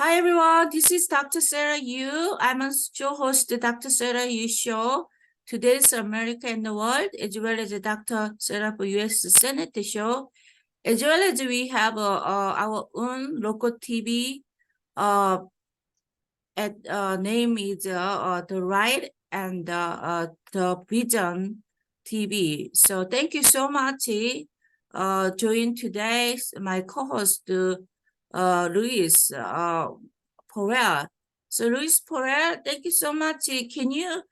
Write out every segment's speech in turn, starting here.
Hi everyone, this is Dr. Sarah Yu. I'm a show host, the Dr. Sarah Yu Show. Today's America and the World, as well as the Dr. Sarah for U.S. Senate Show, as well as we have our own local TV. Name is The Right and the Vision TV. So thank you so much. Join today my co-host Luis Powell. So Luis Powell, thank you so much. Can you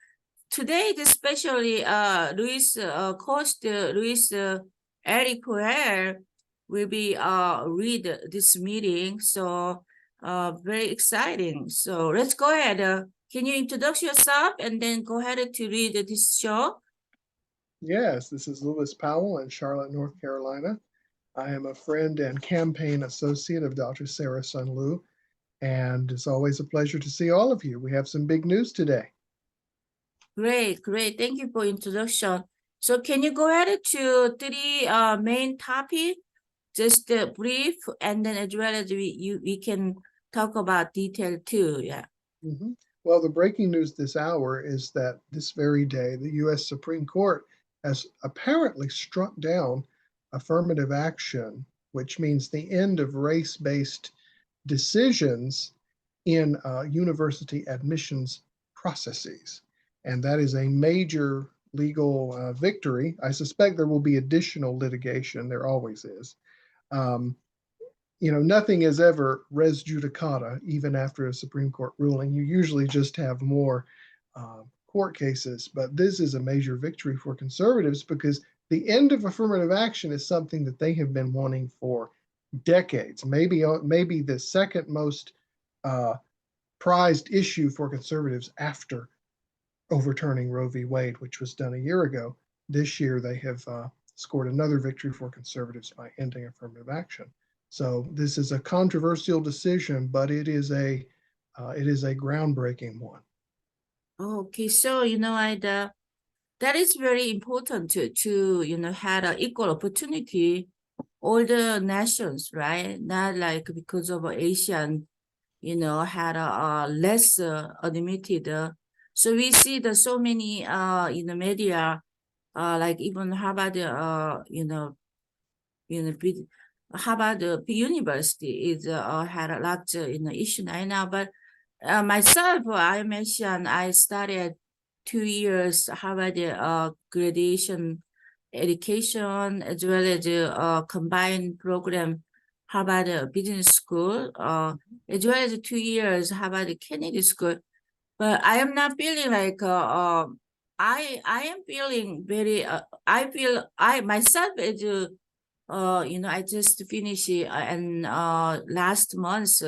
today, especially Luis co-host Luis Erick Powell will be read this meeting. So very exciting. So let's go ahead. Can you introduce yourself and then go ahead to read this show? Yes, this is Louis Powell in Charlotte, North Carolina. I am a friend and campaign associate of Dr. Sarah Sun Liew, and it's always a pleasure to see all of you. We have some big news today. Great, great. Thank you for introduction. So can you go ahead to three main topic, just brief, and then as well as we can talk about detail too. Yeah. Well, the breaking news this hour is that this very day, the U.S. Supreme Court has apparently struck down affirmative action, which means the end of race-based decisions in university admissions processes. And that is a major legal victory. I suspect there will be additional litigation. There always is. Nothing is ever res judicata, even after a Supreme Court ruling. You usually just have more court cases, but this is a major victory for conservatives because the end of affirmative action is something that they have been wanting for decades, maybe the second most prized issue for conservatives after overturning Roe v. Wade, which was done a year ago. This year, they have scored another victory for conservatives by ending affirmative action. So this is a controversial decision, but it is a groundbreaking one. Okay, so that is very important to have an equal opportunity. All the nations, right? Not like because of Asian, had a less admitted. So we see the so many in the media, like even Harvard, Harvard University is had a lot issue right now. But myself, I mentioned I studied 2 years Harvard graduation education as well as combined program Harvard Business School, as well as 2 years Harvard Kennedy School. But I am not feeling like I am feeling very I feel I myself as I just finished and last month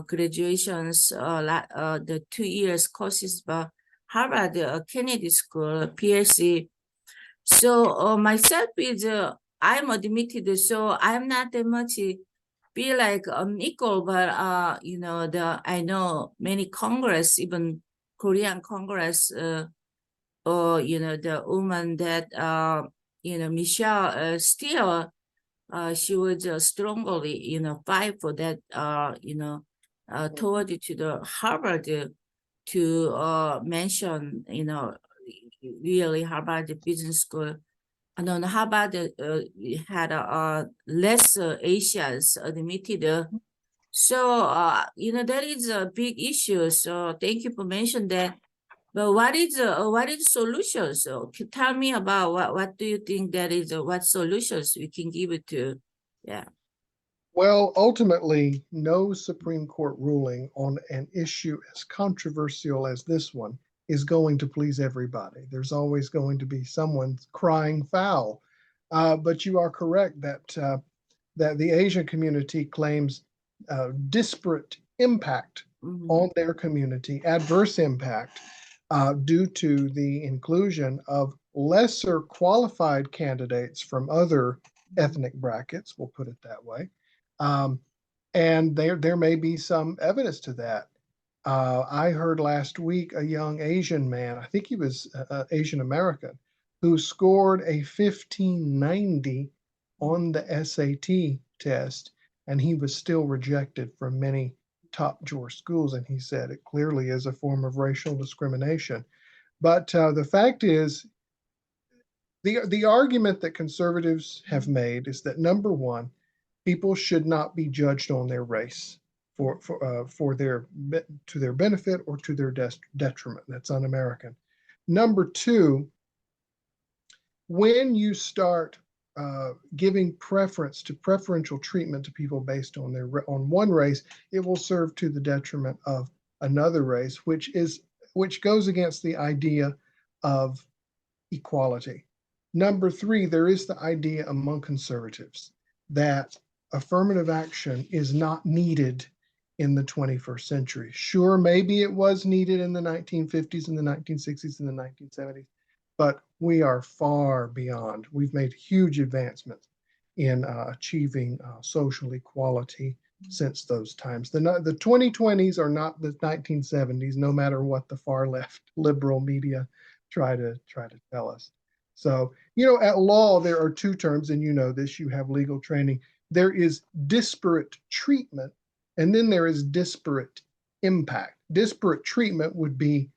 graduations the 2 years courses by Harvard Kennedy School PhD. So myself is I'm admitted, so I'm not that much feel like unequal, but I know many Congress, even Korean Congress, or the woman that Michelle still she would strongly fight for that toward to the Harvard to mention really Harvard Business School. And then Harvard had less Asians admitted. So that is a big issue. So thank you for mentioning that. But what is solutions? So tell me about what do you think that is what solutions we can give it to? Yeah. Well, ultimately, no Supreme Court ruling on an issue as controversial as this one is going to please everybody. There's always going to be someone crying foul. But you are correct that the Asian community claims disparate impact on their community, adverse impact, due to the inclusion of lesser qualified candidates from other ethnic brackets, we'll put it that way. And there may be some evidence to that. I heard last week a young Asian man, I think he was Asian American, who scored a 1590 on the SAT test, and he was still rejected from many top Jewish schools, and he said it clearly is a form of racial discrimination. But the fact is, the argument that conservatives have made is that, number one, people should not be judged on their race for their to their benefit or to their detriment. That's un-American. Number two, when you start giving preferential treatment to people based on on one race, it will serve to the detriment of another race, which goes against the idea of equality. Number three, there is the idea among conservatives that affirmative action is not needed in the 21st century. Sure, maybe it was needed in the 1950s and the 1960s and the 1970s, but we are far beyond. We've made huge advancements in achieving social equality since those times. The 2020s are not the 1970s, no matter what the far left liberal media try to tell us. So, at law, there are two terms, and you know this, you have legal training. There is disparate treatment, and then there is disparate impact. Disparate treatment would be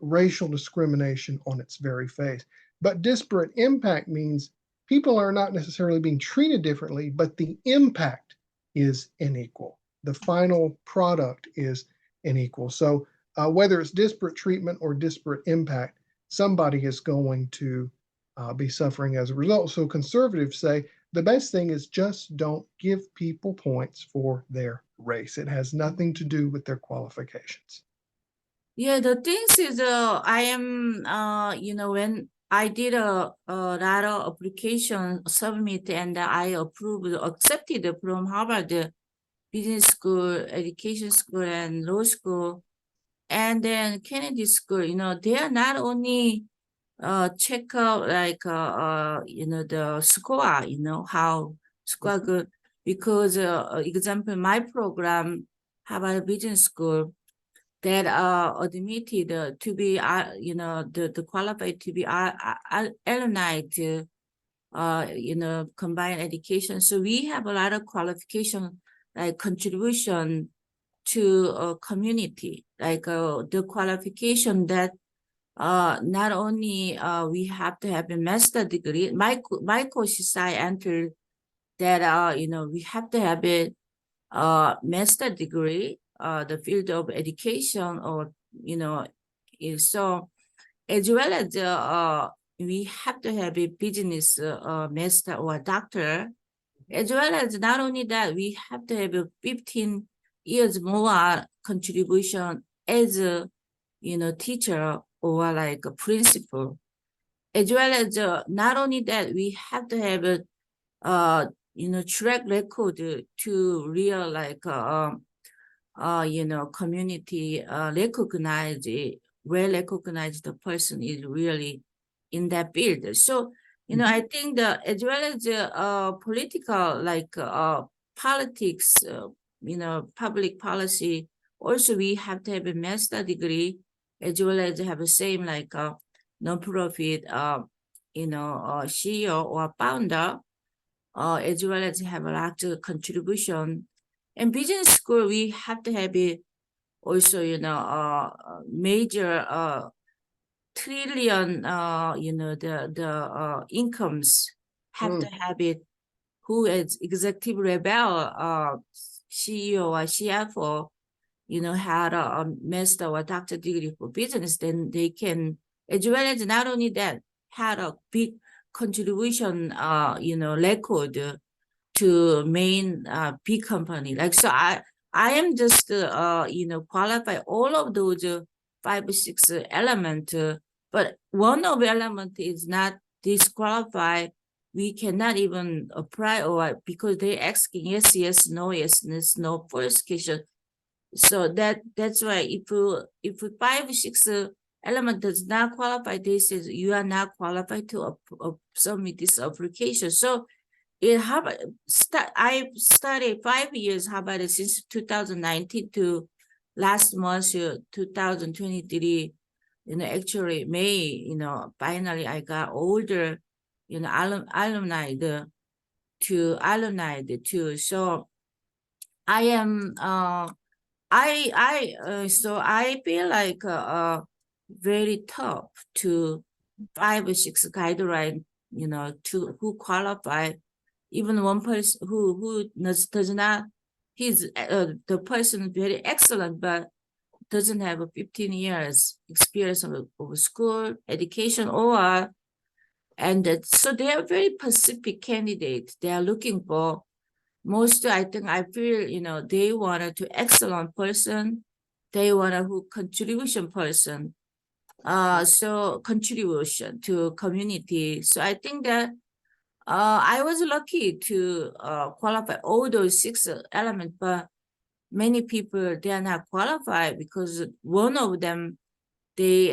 racial discrimination on its very face. But disparate impact means people are not necessarily being treated differently, but the impact is unequal. The final product is unequal. So whether it's disparate treatment or disparate impact, somebody is going to be suffering as a result. So conservatives say the best thing is just don't give people points for their race. It has nothing to do with their qualifications. Yeah, the things is, I am, when I did a lot of application submit and I accepted from Harvard Business School, Education School, and Law School, and then Kennedy School. They are not only check out like the score, how score good, because example, my program, Harvard Business School, that admitted to be the qualified to be alumni to combined education. So we have a lot of qualification, like contribution to a community, like the qualification that not only we have to have a master degree. My courses I entered that we have to have a master degree, the field of education, or so as well as we have to have a business master or doctor, as well as not only that, we have to have a 15 years more contribution as a teacher or like a principal, as well as not only that, we have to have a track record to real like community recognized the person is really in that field. So I think that as well as political, like politics, public policy, also we have to have a master degree, as well as have the same like non-profit CEO or founder, as well as have a large contribution. In business school, we have to have it also, major trillion, the incomes have to have it. Who is executive level CEO or CFO, had a master or doctor degree for business, then they can, as well as not only that, had a big contribution, record to main big company. Like, so I am just, qualify all of those 5 or 6 elements, but one of the element is not disqualified. We cannot even apply, or because they're asking yes, yes, no, yes, yes, no first question. So that's why if 5 or 6 element does not qualify, they say you are not qualified to submit this application. So in Harvard, I studied 5 years Harvard since 2019 to last month, 2023. Actually May, finally I got older, alumni too. So I am So I feel like very tough to 5 or 6 guideline, to who qualify. Even one person who does not, he's the person very excellent, but doesn't have a 15 years experience of school education, or so they are very specific candidates. They are looking for most. I feel they wanted to excellent person. They want a who contribution person. So contribution to community. So I think that I was lucky to qualify all those 6 elements, but many people, they are not qualified because one of them, they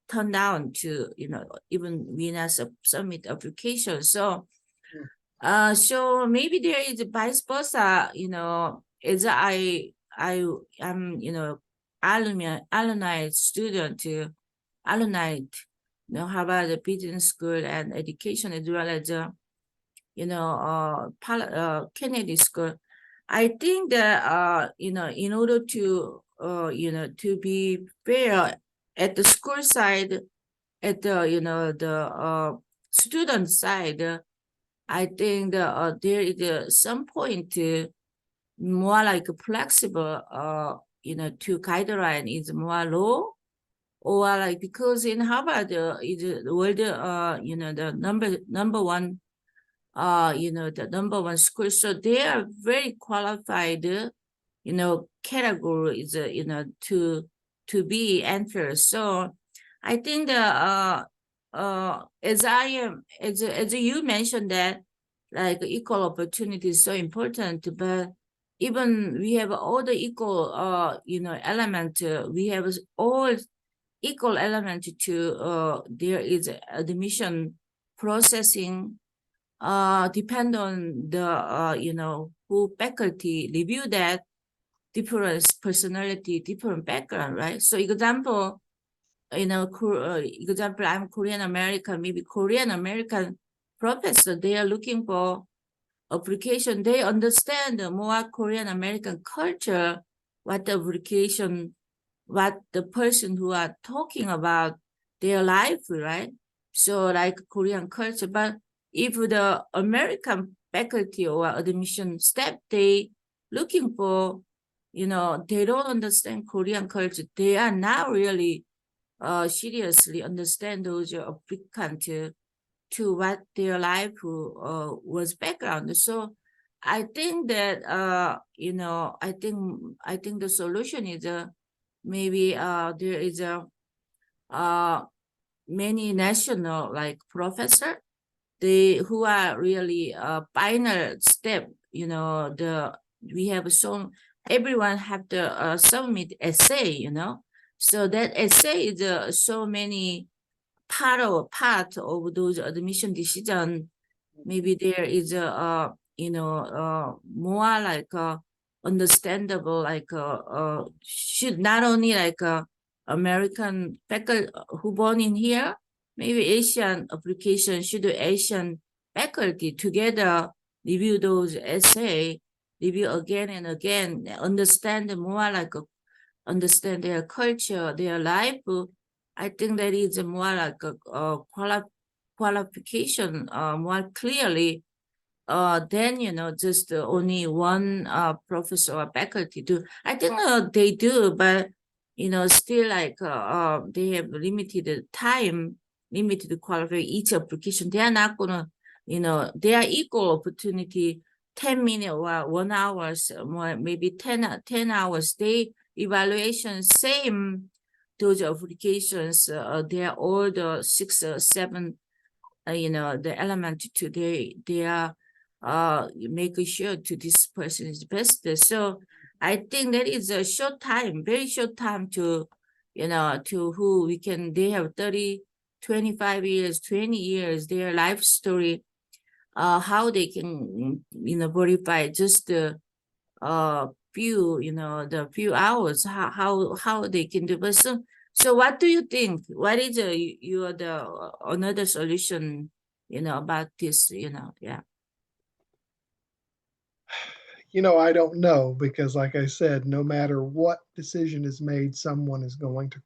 turned down to even win as a submit application. So maybe there is a vice versa, as I am alumni student to alumni, Harvard Business School and education, as well as Kennedy School. I think that in order to to be fair at the school side, at the student side, I think that there is some point more like flexible to guideline is more low, or like because in Harvard is the world the number one the number one school. So they are very qualified, categories, to be entered. So I think the as you mentioned that like equal opportunity is so important, but even we have all the equal element. We have all equal element to there is admission processing depend on the who faculty review that different personality, different background, right? So example, example, I'm Korean American, maybe Korean American professor, they are looking for application, they understand more Korean American culture, what the application, what the person who are talking about their life, right? So like Korean culture, but if the American faculty or admission staff, they looking for, they don't understand Korean culture, they are not really seriously understand those applicant to what their life was background. So I think that I think the solution is maybe there is many national like professor, they who are really final step, we have so everyone have to submit essay, so that essay is so many part of those admission decision. Maybe there is a more like understandable, like should not only like American faculty who born in here, maybe Asian application, should the Asian faculty together review those essay, review again and again, understand more like understand their culture, their life. I think that is more like a qualification more clearly then just only one professor or faculty do. I think they do, but still like they have limited time, limited qualify each application. They are not gonna, they are equal opportunity, 10 minutes or 1 hour, more maybe 10 hours. They evaluation same those applications. They are all the 6 or 7 the element to they are making sure to this person is best. So I think that is a short time, very short time to to who we can, they have 30, 25 years, 20 years, their life story, how they can verify just the few the few hours, how they can do. But so what do you think, what is your the another solution about this? Yeah. I don't know because, like I said, no matter what decision is made, someone is going to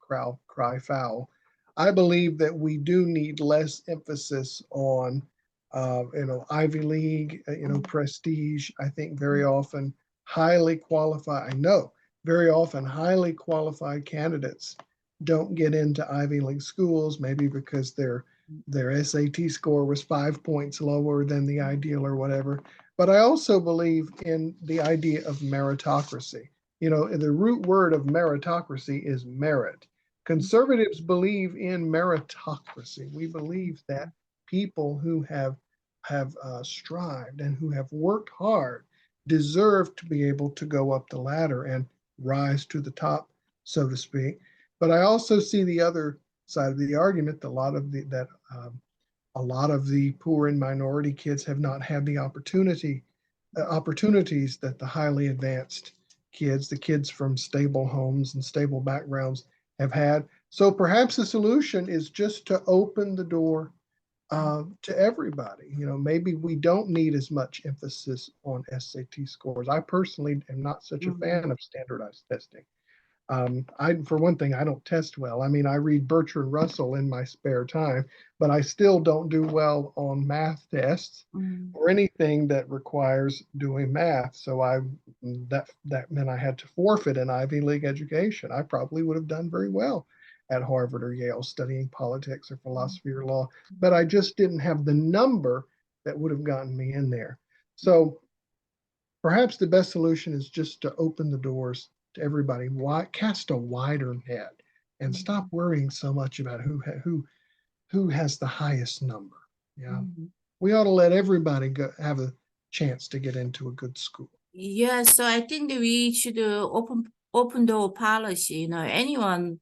cry foul. I believe that we do need less emphasis on, Ivy League, prestige. I think very often I know very often highly qualified candidates don't get into Ivy League schools, maybe because their SAT score was 5 points lower than the ideal or whatever. But I also believe in the idea of meritocracy. The root word of meritocracy is merit. Conservatives believe in meritocracy. We believe that people who have strived and who have worked hard deserve to be able to go up the ladder and rise to the top, so to speak. But I also see the other side of the argument. A lot of the poor and minority kids have not had the opportunities that the highly advanced kids, the kids from stable homes and stable backgrounds, have had. So perhaps the solution is just to open the door to everybody. Maybe we don't need as much emphasis on SAT scores. I personally am not such a fan of standardized testing. For one thing, I don't test well. I mean, I read Bertrand Russell in my spare time, but I still don't do well on math tests or anything that requires doing math. So that meant I had to forfeit an Ivy League education. I probably would have done very well at Harvard or Yale studying politics or philosophy or law, but I just didn't have the number that would have gotten me in there. So perhaps the best solution is just to open the doors to everybody. Cast a wider net and stop worrying so much about who has the highest number. Yeah, we ought to let everybody have a chance to get into a good school. Yeah, so I think that we should open door policy. Anyone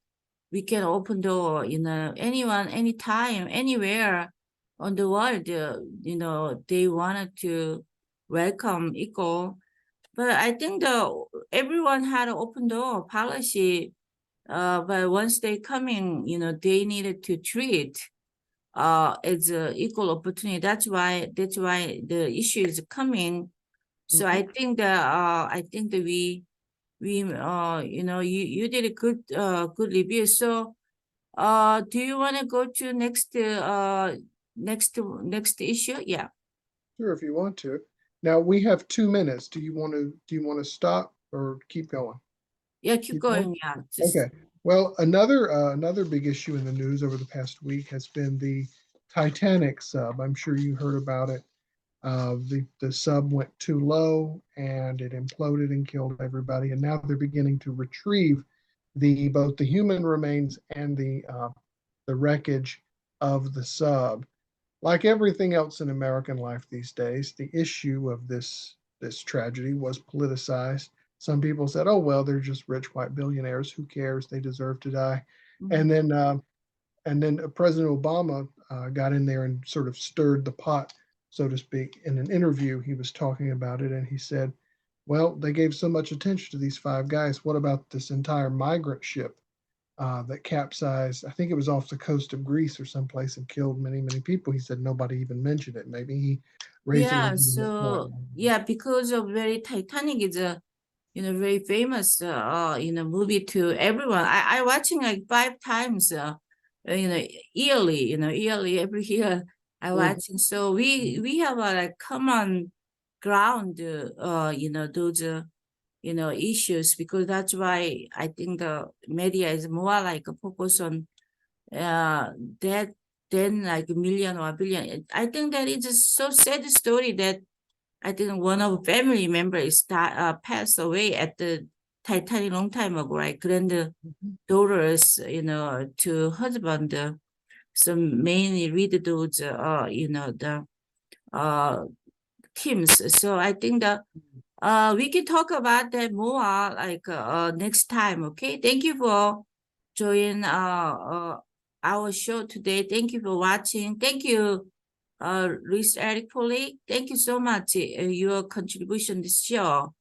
we can open door. Anyone, anytime, anywhere on the world. They wanted to welcome equal. But I think everyone had an open door policy. But once they coming, they needed to treat as a equal opportunity. That's why the issue is coming. So I think that you did a good review. So do you want to go to next issue? Yeah. Sure, if you want to. Now we have 2 minutes. Do you want to stop or keep going? Yeah, keep going. Yeah. Okay. Well, another big issue in the news over the past week has been the Titanic sub. I'm sure you heard about it. The sub went too low and it imploded and killed everybody. And now they're beginning to retrieve both the human remains and the wreckage of the sub. Like everything else in American life these days, the issue of this tragedy was politicized. Some people said, "Oh well, they're just rich white billionaires. Who cares? They deserve to die." And then President Obama got in there and sort of stirred the pot, so to speak. In an interview, he was talking about it, and he said, "Well, they gave so much attention to these 5 guys. What about this entire migrant ship that capsized? I think it was off the coast of Greece or someplace and killed many, many people." He said nobody even mentioned it. Maybe he raised a Yeah. legitimate point. So yeah, because of very Titanic is a very famous movie to everyone. I watching like 5 times yearly every year I watching. So we have a like common ground those issues, because that's why I think the media is more like a focus on that than like a million or a billion. I think that it's a so sad story that I think one of family members passed away at the Titanic long time ago, right? Granddaughters, to husband. So mainly read those, the teams. So I think that we can talk about that more like next time. Okay. Thank you for joining our show today. Thank you for watching. Thank you, Luis Erick Polly. Thank you so much your contribution this show.